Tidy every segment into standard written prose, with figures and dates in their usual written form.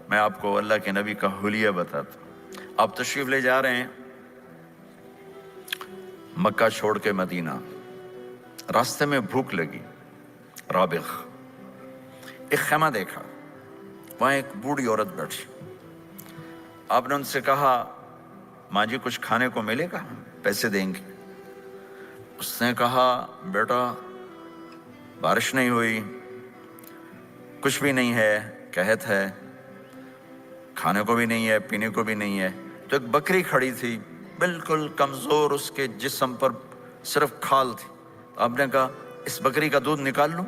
میں آپ کو اللہ کے نبی کا حلیہ بتاتا ہوں۔ آپ تشریف لے جا رہے ہیں مکہ چھوڑ کے مدینہ، راستے میں بھوک لگی، رابغ ایک خیمہ دیکھا، وہاں ایک بوڑھی عورت بیٹھی۔ آپ نے ان سے کہا ماں جی کچھ کھانے کو ملے گا، پیسے دیں گے؟ اس نے کہا بیٹا بارش نہیں ہوئی، کچھ بھی نہیں ہے، قحط ہے، کھانے کو بھی نہیں ہے، پینے کو بھی نہیں ہے۔ تو ایک بکری کھڑی تھی بالکل کمزور، اس کے جسم پر صرف کھال تھی۔ آپ نے کہا اس بکری کا دودھ نکال لوں؟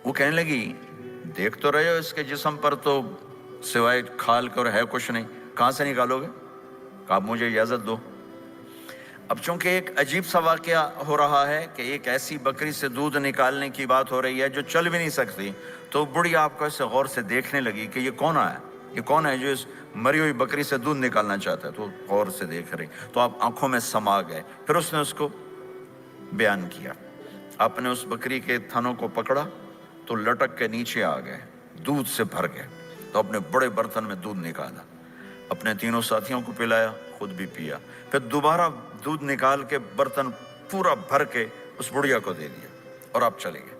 وہ کہنے لگی دیکھ تو رہے ہو اس کے جسم پر تو سوائے کھال کر ہے کچھ نہیں، کہاں سے نکالو گے؟ کہ آپ مجھے اجازت دو۔ اب چونکہ ایک عجیب سا واقعہ ہو رہا ہے کہ ایک ایسی بکری سے دودھ نکالنے کی بات ہو رہی ہے جو چل بھی نہیں سکتی، تو بڑھی آپ کو ایسے غور سے دیکھنے لگی کہ یہ کون ہے، یہ کون ہے جو اس مری ہوئی بکری سے دودھ نکالنا چاہتا ہے؟ تو غور سے دیکھ رہی، تو آپ آنکھوں میں سما گئے۔ پھر اس نے اس کو بیان کیا، آپ نے اس بکری کے تھنوں کو پکڑا تو لٹک کے نیچے آ گئے، دودھ سے بھر گئے۔ تو اپنے بڑے برتن میں دودھ نکالا، اپنے تینوں ساتھیوں کو پلایا، خود بھی پیا، پھر دوبارہ دودھ نکال کے برتن پورا بھر کے اس بڑھیا کو دے دیا، اور آپ چلے گئے۔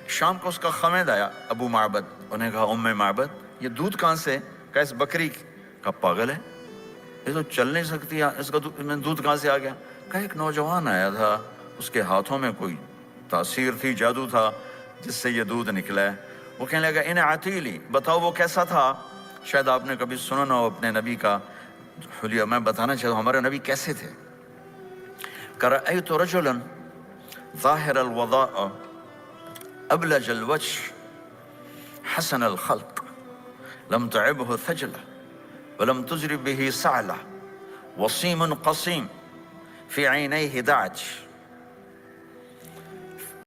شام کو اس کا خمید آیا، ابو معبد، انہیں کہا ام معبد یہ دودھ کہاں سے؟ کہا اس بکری کی۔ کہا پاگل ہے، یہ تو چل نہیں سکتی، اس کا دودھ کہاں سے آ گیا؟ کہا ایک نوجوان آیا تھا، اس کے ہاتھوں میں کوئی تاثیر تھی، جادو تھا، جس سے یہ دودھ نکلا ہے۔ وہ کہنے لگا ان عتیلی، بتاؤ وہ کیسا تھا؟ شاید آپ نے کبھی سنا نہ ہو اپنے نبی کا حلیہ، میں بتانا چاہتا ہوں ہمارے نبی کیسے تھے۔ کہ رأیت رجلا ظاہر الوضاء ابلج الوجه حسن الخلق لم تعبه ثجلة ولم تجرب به سعلة وصيم قصيم في عينيه دعج